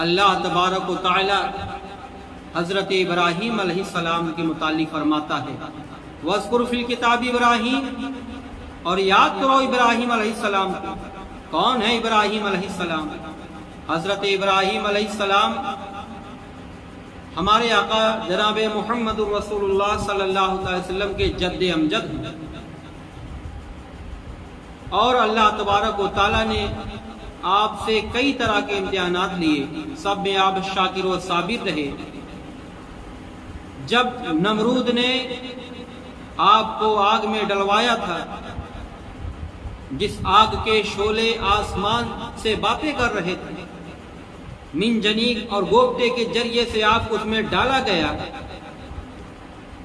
اللہ تبارک و تعالی حضرت ابراہیم علیہ السلام کے متعلق فرماتا ہے وَاذْكُرْ فِي الْكِتَابِ ابراہیم، اور یاد کرو ابراہیم علیہ السلام کو۔ کون ہے ابراہیم علیہ السلام؟ حضرت ابراہیم علیہ السلام ہمارے آقا جناب محمد رسول اللہ صلی اللہ علیہ وسلم کے جد امجد ہیں، اور اللہ تبارک و تعالیٰ نے آپ سے کئی طرح کے امتحانات لیے، سب میں آپ شاکر و صابر رہے۔ جب نمرود نے آپ کو آگ میں ڈلوایا تھا، جس آگ کے شعلے آسمان سے باتیں کر رہے تھے، من جنیق اور گوبٹے کے ذریعے سے آپ کو اس میں ڈالا گیا،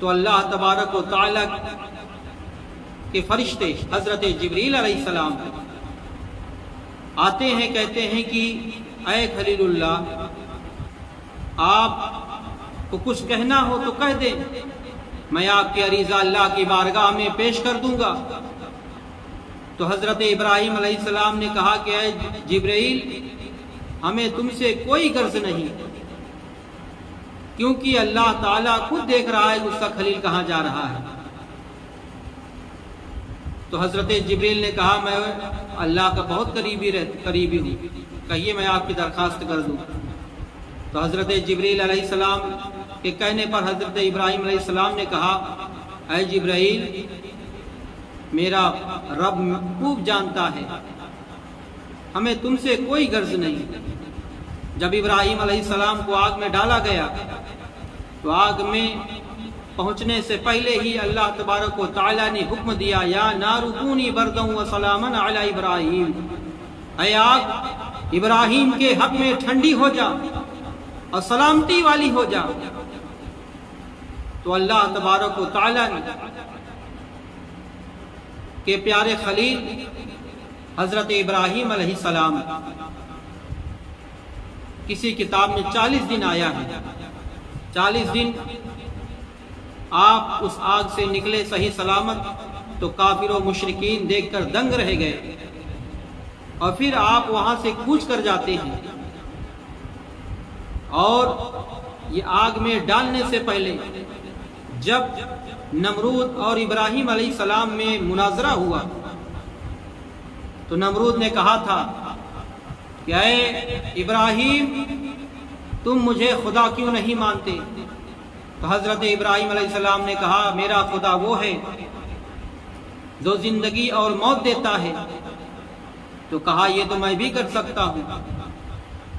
تو اللہ تبارک و تعالی کے فرشتے حضرت جبریل علیہ السلام آتے ہیں، کہتے ہیں کہ اے خلیل اللہ، آپ کو کچھ کہنا ہو تو کہہ دیں، میں آپ کی عریضہ اللہ کی بارگاہ میں پیش کر دوں گا۔ تو حضرت ابراہیم علیہ السلام نے کہا کہ اے جبرائیل، ہمیں تم سے کوئی غرض نہیں، کیونکہ اللہ تعالیٰ خود دیکھ رہا ہے کہ اس کا خلیل کہاں جا رہا ہے۔ تو حضرت جبریل نے کہا میں اللہ کا بہت قریبی ہوں، کہیے میں آپ کی درخواست کر دوں۔ تو حضرت جبریل علیہ السلام کے کہنے پر حضرت ابراہیم علیہ السلام نے کہا اے جبرائیل، میرا رب خوب جانتا ہے، ہمیں تم سے کوئی غرض نہیں۔ جب ابراہیم علیہ السلام کو آگ میں ڈالا گیا تو آگ میں پہنچنے سے پہلے ہی اللہ تبارک و تعالی نے حکم دیا یا نار کونی بردا وسلاما علی ابراہیم، اے آگ ابراہیم کے حق میں ٹھنڈی ہو جا اور سلامتی والی ہو جا۔ تو اللہ تبارک و تعالی کے پیارے خلیل حضرت ابراہیم علیہ السلام کسی کتاب میں 40 دن آیا ہے، 40 دن آپ اس آگ سے نکلے صحیح سلامت، تو کافر و مشرکین دیکھ کر دنگ رہ گئے، اور پھر آپ وہاں سے کوچ کر جاتے ہیں، اور یہ آگ میں ڈالنے سے پہلے جب نمرود اور ابراہیم علیہ السلام میں مناظرہ ہوا تو نمرود نے کہا تھا کہ اے ابراہیم، تم مجھے خدا کیوں نہیں مانتے؟ تو حضرت ابراہیم علیہ السلام نے کہا میرا خدا وہ ہے جو زندگی اور موت دیتا ہے۔ تو کہا یہ تو میں بھی کر سکتا ہوں۔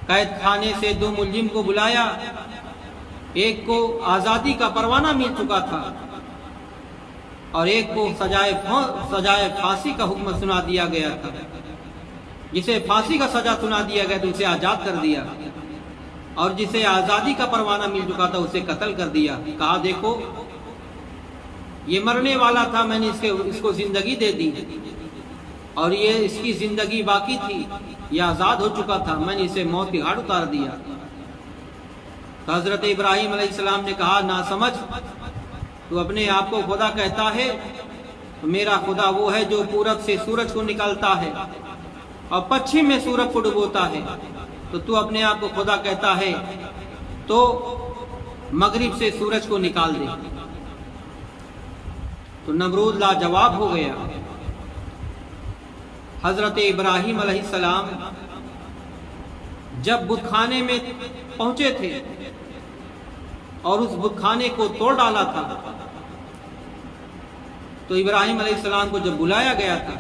قید خانے سے 2 ملزم کو بلایا، ایک کو آزادی کا پروانہ مل چکا تھا اور ایک کو سزائے پھانسی کا حکم سنا دیا گیا تھا۔ جسے پھانسی کا سزا سنا دیا گیا تو اسے آزاد کر دیا، اور جسے آزادی کا پروانہ مل چکا تھا اسے قتل کر دیا۔ کہا دیکھو یہ مرنے والا تھا، میں نے اس کو زندگی دے دی، اور یہ اس کی زندگی باقی تھی، یہ آزاد ہو چکا تھا، میں نے اسے موت کی گھاٹ اتار دیا۔ تو حضرت ابراہیم علیہ السلام نے کہا نا سمجھ، تو اپنے آپ کو خدا کہتا ہے، تو میرا خدا وہ ہے جو پورب سے سورج کو نکالتا ہے اور پچھم میں سورج کو ڈبوتا ہے، تو اپنے آپ کو خدا کہتا ہے تو مغرب سے سورج کو نکال دے۔ تو نمرود لاجواب ہو گیا۔ حضرت ابراہیم علیہ السلام جب بت خانے میں پہنچے تھے اور اس بت خانے کو توڑ ڈالا تھا، تو ابراہیم علیہ السلام کو جب بلایا گیا تھا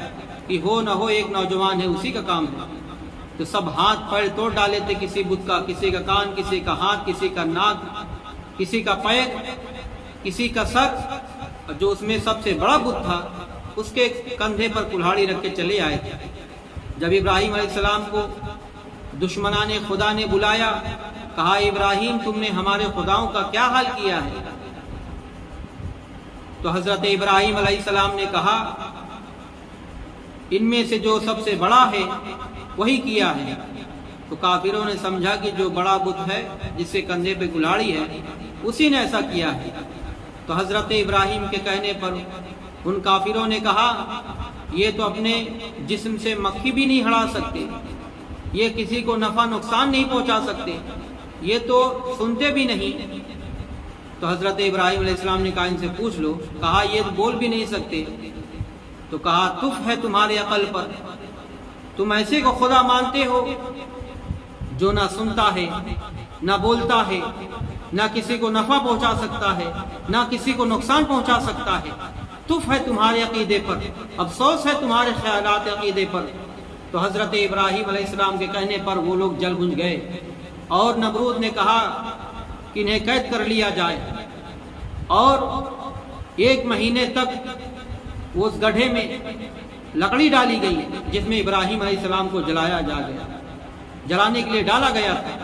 کہ ہو نہ ہو ایک نوجوان ہے، اسی کا کام ہے، تو سب ہاتھ پیر توڑ ڈالے تھے، کسی بت کا، کسی کا کان، کسی کا ہاتھ، کسی کا ناک، کسی کا پیر، کسی کا سر، اور جو اس میں سب سے بڑا بت تھا اس کے کندھے پر کلہاڑی رکھ کے چلے آئے تھے۔ جب ابراہیم علیہ السلام کو دشمنان خدا نے بلایا، کہا ابراہیم تم نے ہمارے خداؤں کا کیا حال کیا ہے؟ تو حضرت ابراہیم علیہ السلام نے کہا ان میں سے جو سب سے بڑا ہے وہی کیا ہے۔ تو کافروں نے سمجھا کہ جو بڑا بت ہے جس کے کندھے پہ کلہاڑی ہے اسی نے ایسا کیا ہے۔ تو حضرت ابراہیم کے کہنے پر ان کافروں نے کہا یہ تو اپنے جسم سے مکھی بھی نہیں ہڑا سکتے، یہ کسی کو نفع نقصان نہیں پہنچا سکتے، یہ تو سنتے بھی نہیں۔ تو حضرت ابراہیم علیہ السلام نے کہا ان سے پوچھ لو، کہا یہ بول بھی نہیں سکتے، تو کہا تف ہے تمہارے عقل پر، تم ایسے کو خدا مانتے ہو جو نہ سنتا ہے نہ بولتا ہے، نہ کسی کو نفع پہنچا سکتا ہے نہ کسی کو نقصان پہنچا سکتا ہے، تف ہے تمہارے عقیدے پر، افسوس ہے تمہارے خیالات عقیدے پر۔ تو حضرت ابراہیم علیہ السلام کے کہنے پر وہ لوگ جل بجھ گئے، اور نمرود نے کہا کہ انہیں قید کر لیا جائے، اور 1 مہینے تک اس گڑھے میں لکڑی ڈالی گئی جس میں ابراہیم علیہ السلام کو جلایا جلانے کے لیے ڈالا گیا تھا۔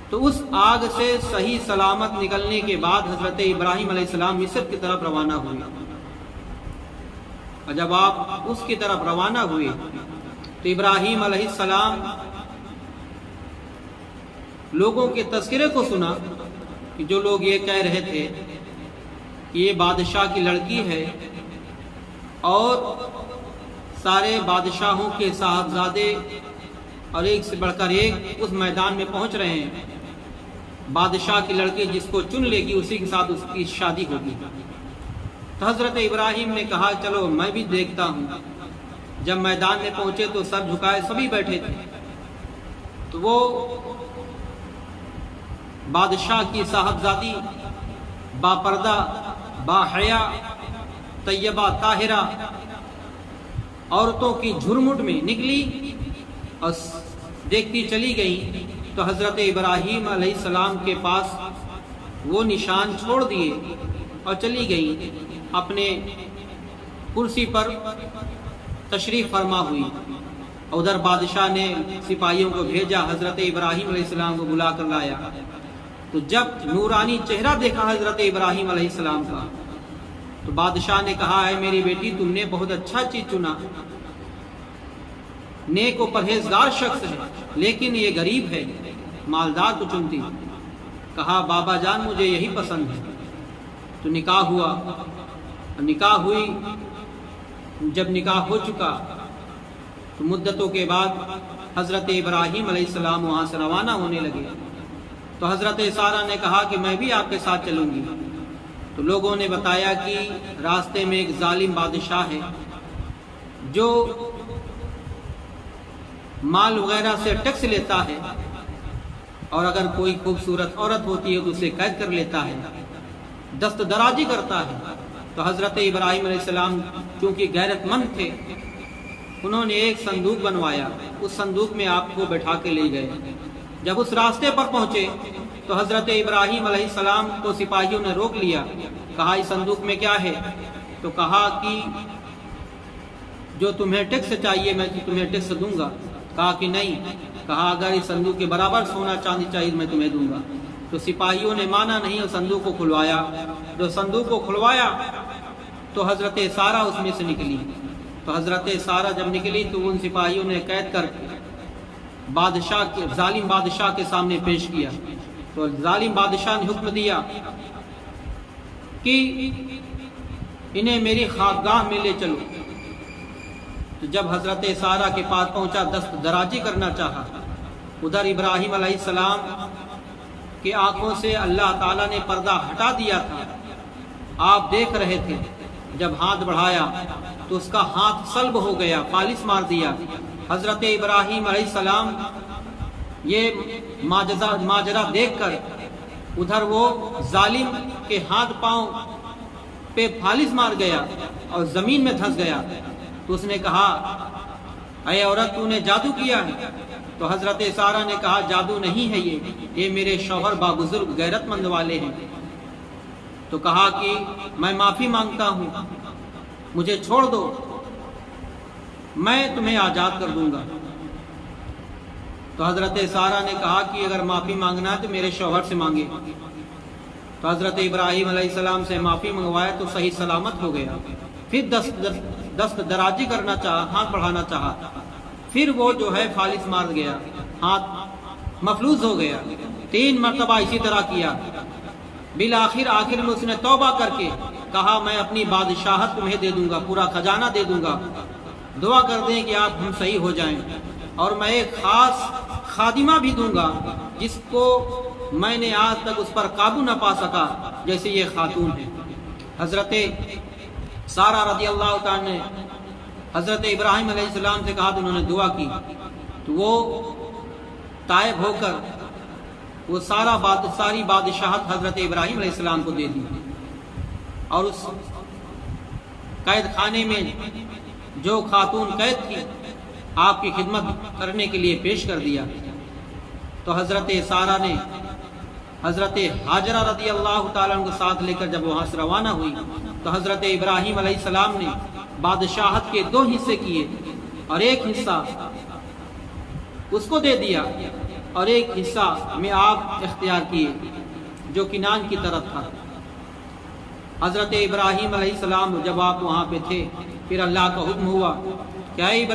تو اس آگ سے صحیح سلامت نکلنے کے بعد حضرت ابراہیم علیہ السلام مصر کی طرف روانہ ہوئے، اور جب آپ اس کی طرف روانہ ہوئے تو ابراہیم علیہ السلام لوگوں کے تذکرے کو سنا کہ جو لوگ یہ کہہ رہے تھے کہ یہ بادشاہ کی لڑکی ہے، اور سارے بادشاہوں کے صاحبزادے اور ایک سے بڑھ کر ایک اس میدان میں پہنچ رہے ہیں، بادشاہ کی لڑکی جس کو چن لے گی اسی کے ساتھ اس کی شادی ہوگی۔ تو حضرت ابراہیم نے کہا چلو میں بھی دیکھتا ہوں۔ جب میدان میں پہنچے تو سر جھکائے سبھی بیٹھے تھے، تو وہ بادشاہ کی صاحبزادی باپردہ باحیا طیبہ طاہرہ عورتوں کی جھرمٹ میں نکلی اور دیکھتی چلی گئی۔ تو حضرت ابراہیم علیہ السلام کے پاس وہ نشان چھوڑ دیے اور چلی گئی، اپنے کرسی پر تشریف فرما ہوئی۔ ادھر بادشاہ نے سپاہیوں کو بھیجا، حضرت ابراہیم علیہ السلام کو بلا کر لایا۔ تو جب نورانی چہرہ دیکھا حضرت ابراہیم علیہ السلام کا، تو بادشاہ نے کہا اے میری بیٹی تم نے بہت اچھا چیز چنا، نیک و پرہیزگار شخص ہے، لیکن یہ غریب ہے، مالدار کو چنتی۔ کہا بابا جان مجھے یہی پسند ہے۔ تو نکاح ہوا، نکاح ہوئی۔ جب نکاح ہو چکا تو مدتوں کے بعد حضرت ابراہیم علیہ السلام وہاں سے روانہ ہونے لگے۔ تو حضرت سارہ نے کہا کہ میں بھی آپ کے ساتھ چلوں گی۔ تو لوگوں نے بتایا کہ راستے میں ایک ظالم بادشاہ ہے جو مال وغیرہ سے ٹیکس لیتا ہے، اور اگر کوئی خوبصورت عورت ہوتی ہے تو اسے قید کر لیتا ہے، دست درازی کرتا ہے۔ تو حضرت ابراہیم علیہ السلام کیونکہ غیرت مند تھے، انہوں نے ایک صندوق بنوایا، اس صندوق میں آپ کو بٹھا کے لے گئے۔ جب اس راستے پر پہنچے تو حضرت ابراہیم علیہ السلام کو سپاہیوں نے روک لیا، کہا اس صندوق میں کیا ہے؟ تو کہا کہ جو تمہیں ٹیکس چاہیے میں تمہیں ٹیکس دوں گا۔ کہا کہ نہیں، کہا اگر اس صندوق کے برابر سونا چاندی چاہیے میں تمہیں دوں گا۔ تو سپاہیوں نے مانا نہیں اور صندوق کو کھلوایا۔ جو صندوق کو کھلوایا تو حضرت سارہ اس میں سے نکلی۔ تو حضرت سارہ جب نکلی تو ان سپاہیوں نے قید کر بادشاہ کے ظالم بادشاہ کے سامنے پیش کیا۔ تو ظالم بادشاہ نے حکم دیا کہ انہیں میری خوابگاہ میں لے چلو۔ تو جب حضرت سارہ کے پاس پہنچا دست درازی کرنا چاہا، ادھر ابراہیم علیہ السلام کی آنکھوں سے اللہ تعالیٰ نے پردہ ہٹا دیا تھا، آپ دیکھ رہے تھے۔ جب ہاتھ بڑھایا تو اس کا ہاتھ سلب ہو گیا، فالس مار دیا۔ حضرت ابراہیم علیہ السلام یہ ماجرا دیکھ کر ادھر وہ ظالم کے ہاتھ پاؤں پہ فالس مار گیا اور زمین میں دھنس گیا۔ تو اس نے کہا اے عورت تو نے جادو کیا ہے؟ تو حضرت سارہ نے کہا جادو نہیں ہے، یہ میرے شوہر بابزرگ غیرت مند والے ہیں۔ تو کہا کہ میں معافی مانگتا ہوں، مجھے چھوڑ دو، میں تمہیں آزاد کر دوں گا۔ تو حضرت سارہ نے کہا کہ اگر معافی مانگنا ہے تو میرے شوہر سے مانگے۔ تو حضرت ابراہیم علیہ السلام سے معافی منگوایا تو صحیح سلامت ہو گیا۔ پھر دست درازی کرنا چاہا، ہاتھ بڑھانا چاہا، پھر وہ جو ہے فالس مار گیا، ہاتھ مفلوج ہو گیا۔ 3 مرتبہ اسی طرح کیا۔ آخر میں اس نے توبہ کر کے کہا میں اپنی بادشاہت تمہیں دے دوں گا، پورا خزانہ دے دوں گا، دعا کر دیں کہ آپ ہم صحیح ہو جائیں۔ اور میں ایک خاص خادمہ بھی دوں گا جس کو میں نے آج تک اس پر قابو نہ پا سکا جیسے یہ خاتون ہے۔ حضرت سارہ رضی اللہ تعالیٰ نے حضرت ابراہیم علیہ السلام سے کہا تو انہوں نے دعا کی، تو وہ تائب ہو کر وہ ساری بادشاہت حضرت ابراہیم علیہ السلام کو دے دی، اور اس قید خانے میں جو خاتون قید تھی آپ کی خدمت کرنے کے لیے پیش کر دیا۔ تو حضرت سارہ نے حضرت ہاجرہ رضی اللہ تعالیٰ عنہ کو ساتھ لے کر جب وہاں سے روانہ ہوئی تو حضرت ابراہیم علیہ السلام نے بادشاہت کے 2 حصے کیے، اور ایک حصہ اس کو دے دیا اور ایک حصہ میں آپ اختیار کیے جو کنان کی طرف تھا۔ حضرت ابراہیم علیہ السلام جب آپ وہاں پہ تھے پھر اللہ کا حکم ہوا کہ اے